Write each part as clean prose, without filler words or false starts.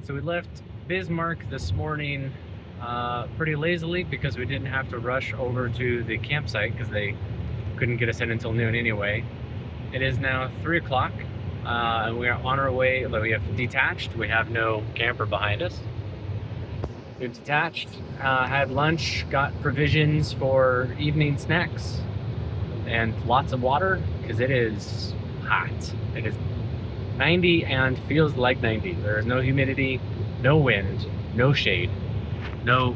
So we left Bismarck this morning pretty lazily because we didn't have to rush over to the campsite because they couldn't get us in until noon anyway. It is now 3 o'clock and we are on our way. We have detached. We have no camper behind us. We've detached, had lunch, got provisions for evening snacks, and lots of water because it is hot. It is 90 and feels like 90. There is no humidity, no wind, no shade, no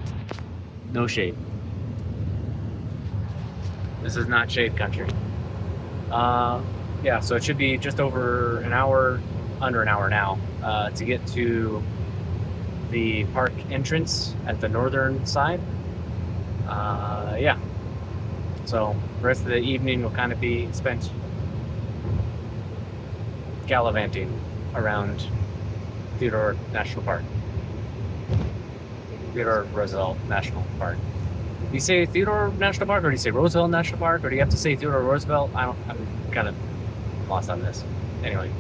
shade. This is not shade country. Yeah, so it should be just over an hour, under an hour now, to get to the park entrance at the northern side. Yeah, so the rest of the evening will kind of be spent gallivanting around Theodore National Park. Theodore Roosevelt National Park. Do you say Theodore National Park, or do you say Roosevelt National Park, or do you have to say Theodore Roosevelt? I'm kind of lost on this. Anyway.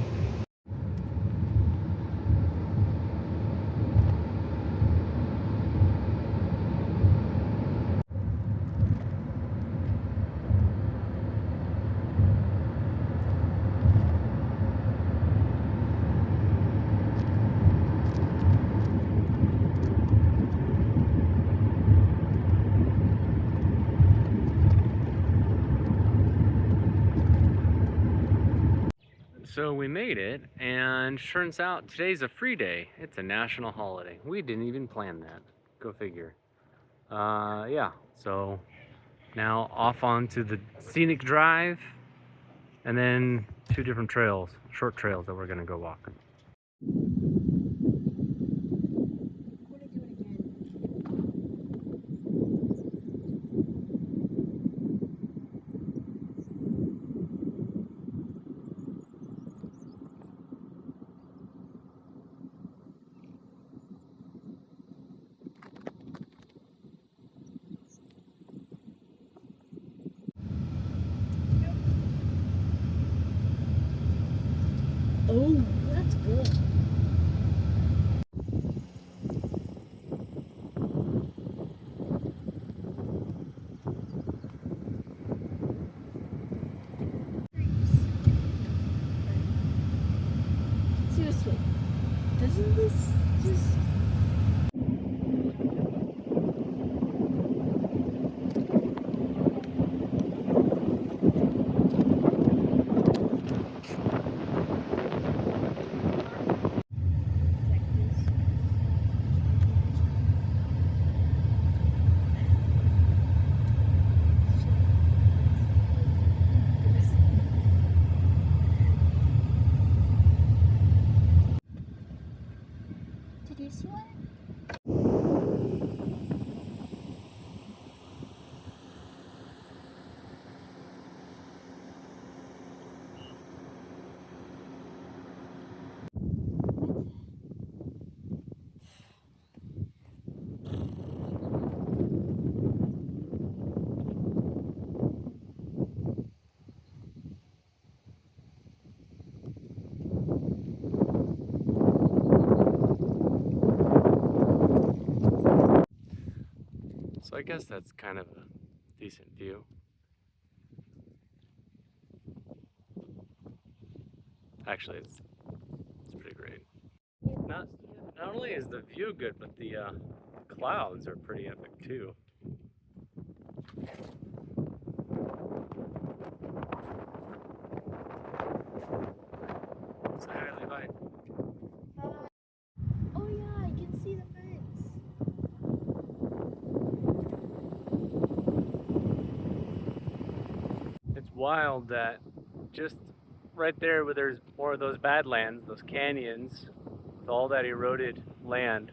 So we made it, and turns out today's a free day. It's a national holiday. We didn't even plan that. Go figure. Yeah, so now off onto the scenic drive, and then 2 different trails, short trails that we're gonna go walking. Oh, that's good. Seriously, doesn't this just... Did you see one? So I guess that's kind of a decent view. Actually, it's pretty great. Not only is the view good, but the clouds are pretty epic too. Say hi, Levi. Oh yeah, I can see the fence. It's wild that just right there where there's more of those Badlands, those canyons, with all that eroded land,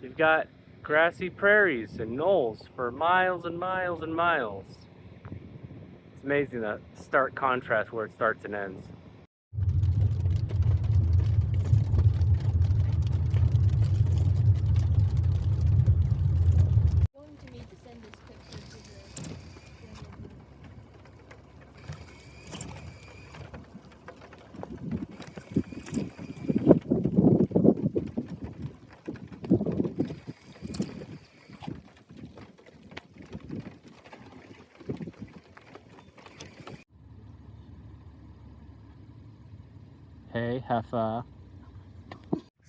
you've got grassy prairies and knolls for miles and miles and miles. It's amazing the stark contrast where it starts and ends. Going to need to send this picture to the... half.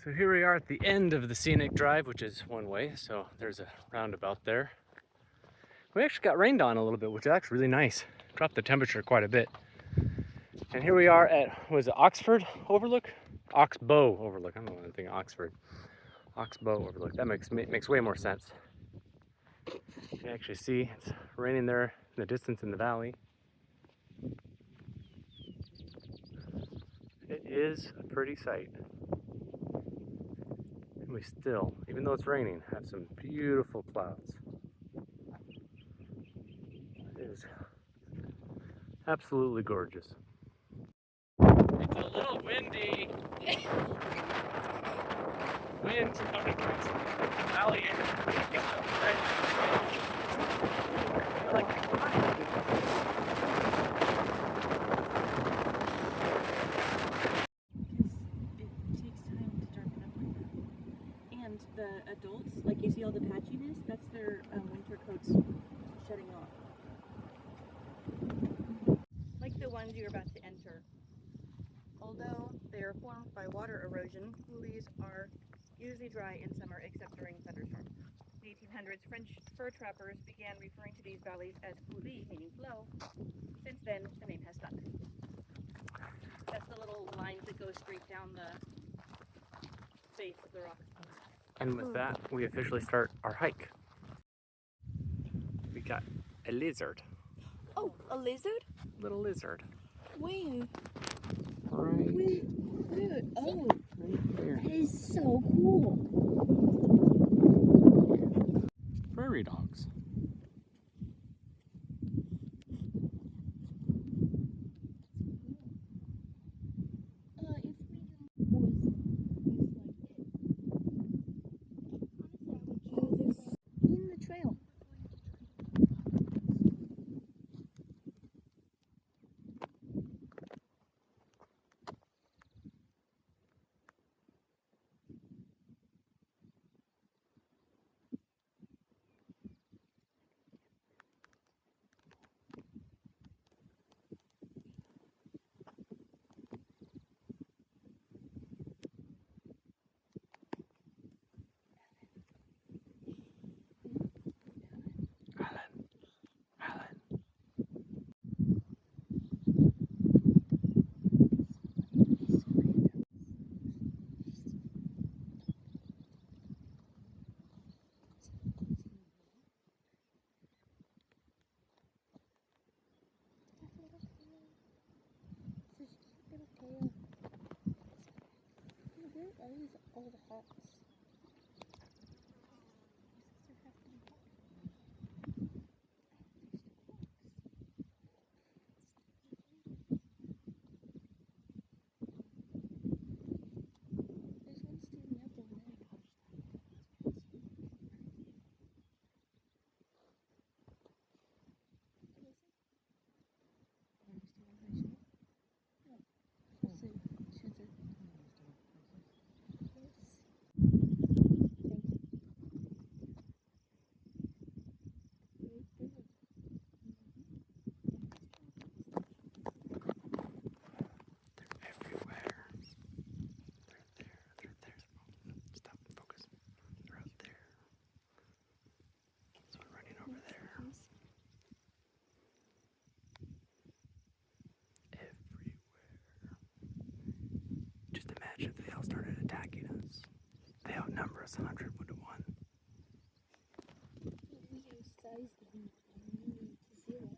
So here we are at the end of the scenic drive, which is one way. So there's a roundabout there. We actually got rained on a little bit, which is actually really nice. Dropped the temperature quite a bit. And here we are at, was it Oxford Overlook? Oxbow Overlook. I don't know what I'm thinking, Oxford. Oxbow Overlook. That makes way more sense. You can actually see it's raining there in the distance in the valley. It is a pretty sight. And we still, even though it's raining, have some beautiful clouds. It is absolutely gorgeous. It's a little windy. Wind's coming from the valley. The adults, like you see all the patchiness, that's their winter coats shutting off. Like the ones you're about to enter. Although they are formed by water erosion, coulees are usually dry in summer except during thunderstorms. In the 1800s, French fur trappers began referring to these valleys as coulees, meaning flow. Since then, the name has stuck. That's the little lines that go straight down the face of the rock. And with that, we officially start our hike. We got a lizard. Oh, a lizard? Little lizard. Where? Right. Where? Oh, Right there. that is so cool. Prairie dogs. In the trail. All the hawks. There's one standing up over there. If they all started attacking us, they outnumber us 100 to 1. We have sized them. We need to see that.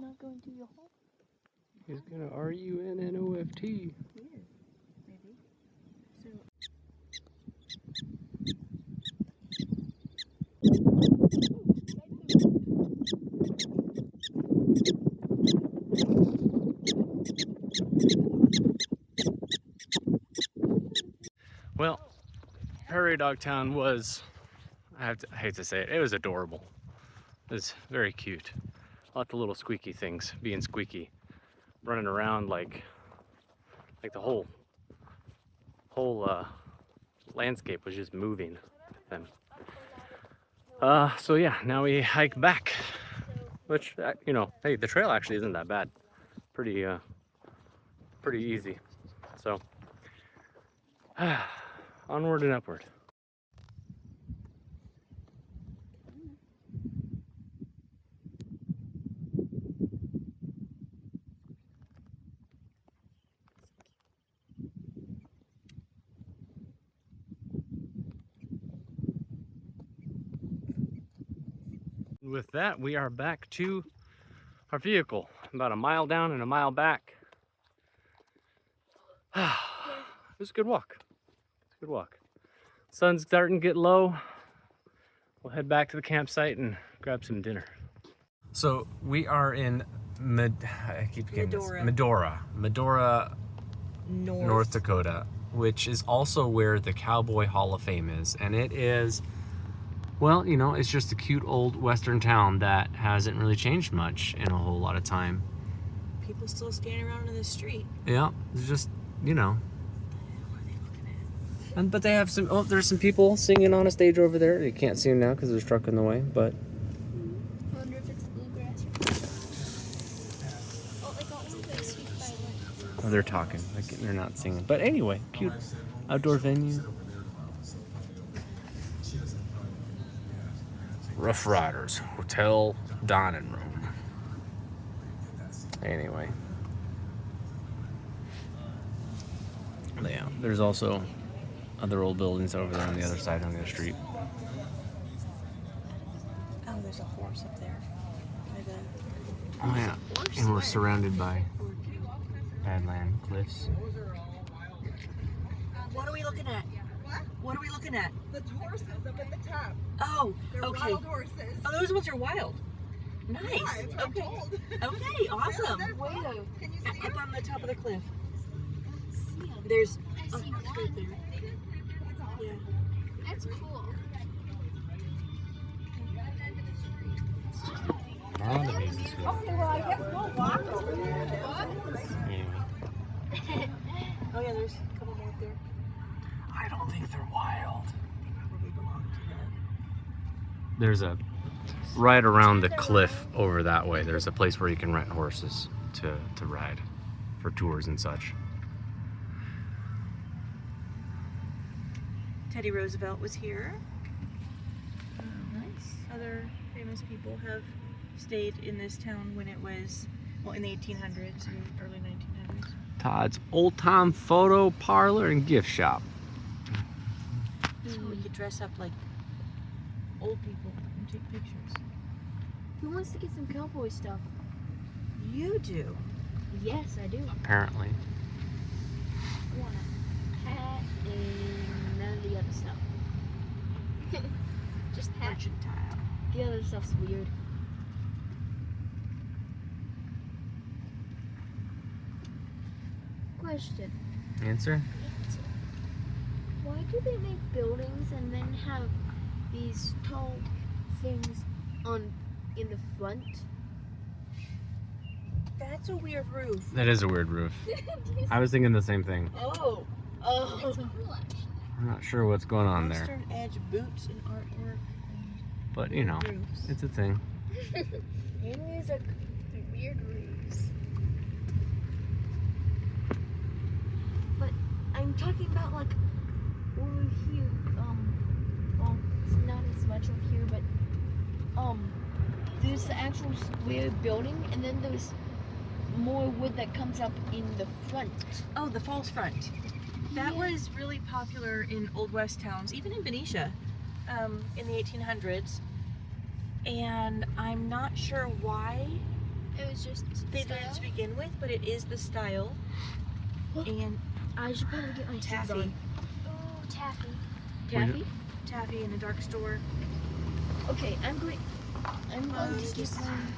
Not going to your hole? He's gonna RUNNOFT. Weird, maybe. So. Well, Prairie Dog Town was, I hate to say it, it was adorable. It was very cute. Lots of little squeaky things being squeaky, running around like the whole landscape was just moving with them. So yeah, now we hike back, which you know, hey, the trail actually isn't that bad. Pretty easy. So onward and upward. With that, we are back to our vehicle, about a mile down and a mile back. It was a good walk. Good walk. Sun's starting to get low. We'll head back to the campsite and grab some dinner. So we are in Medora, North Dakota, which is also where the Cowboy Hall of Fame is. And it is, well, you know, it's just a cute old western town that hasn't really changed much in a whole lot of time. People still standing around in the street. Yeah, it's just, you know. But they have some, oh, there's some people singing on a stage over there. You can't see them now because there's a truck in the way, but. I wonder if it's bluegrass or... Oh, like all the sweet violins. Oh, they're talking. Like, they're not singing. But anyway, cute outdoor venue. Rough Riders Hotel Dining Room. Anyway. Yeah, there's also other old buildings over there on the other side on the street. Oh, there's a horse up there. Oh yeah, and we're surrounded by Badlands cliffs. What are we looking at? What are we looking at? The horses up at the top. Oh, They're okay. wild horses. Oh, those ones are wild. Nice. Yeah, that's what I'm Okay. told. Okay, awesome. They're Wait, wild. Can you see them? Up on the top of the cliff. see 'em. There's. I Oh, see it's right one. there. Yeah. That's cool. Okay, well, I guess we'll walk over there. Anyway, Oh yeah, there's a couple more up there. I don't think they're wild. Probably belong to that. There's a, right around the cliff over that way, there's a place where you can rent horses to ride for tours and such. Teddy Roosevelt was here. Nice. Other famous people have stayed in this town when it was, well, in the 1800s and early 1900s. Todd's Old Time Photo Parlor and Gift Shop. So we could dress up like old people and take pictures. Who wants to get some cowboy stuff? You do. Yes, I do. Apparently. I want a hat and none of the other stuff. Just hat. Merchantile. The other stuff's weird. Question. Answer? Why do they make buildings and then have these tall things in the front? That's a weird roof. That is a weird roof. I was thinking the same thing. Oh. It's cool, actually. I'm not sure what's going on there, Western edge boots and artwork but you know, and roofs. it's a thing. Aliens are weird roofs. But I'm talking about like over here. Well, it's not as much over here, but there's the actual square building, and then there's more wood that comes up in the front. Oh, the false front. That was really popular in Old West towns, even in Benicia, in the 1800s. And I'm not sure why It was just they did it to begin with, but it is the style. And I should probably get my shoes taffy. on. Oh, taffy. Well, Taffy? Taffy in a dark store. Okay, I'm going to get my shoes on.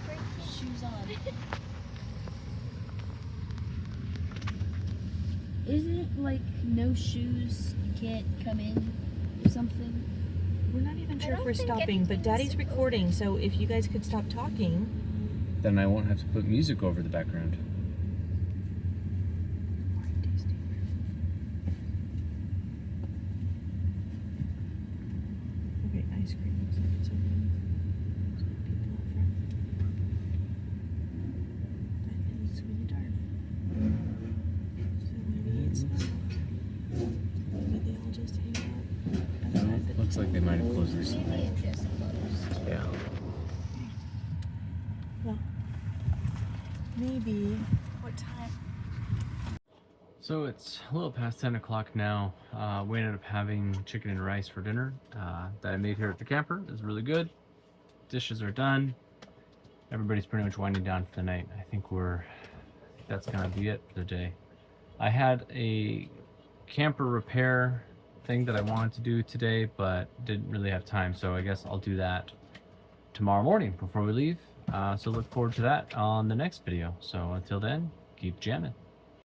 Isn't it like no shoes, you can't come in? something? We're not even sure I if we're don't think stopping, but anything's Daddy's recording, so if you guys could stop talking. Then I won't have to put music over the background. Okay, ice cream looks like it's open. There's no people out front. But it's really dark. So maybe it's not. Maybe they all just hang out outside the Looks like they might have closed recently. Maybe it just closed. Yeah. Well, maybe. What time? So it's a little past 10 o'clock now. We ended up having chicken and rice for dinner that I made here at the camper. It was really good. Dishes are done. Everybody's pretty much winding down for the night. I think that's gonna be it for the day. I had a camper repair thing that I wanted to do today, but didn't really have time. So I guess I'll do that tomorrow morning before we leave. So look forward to that on the next video. So until then, keep jamming.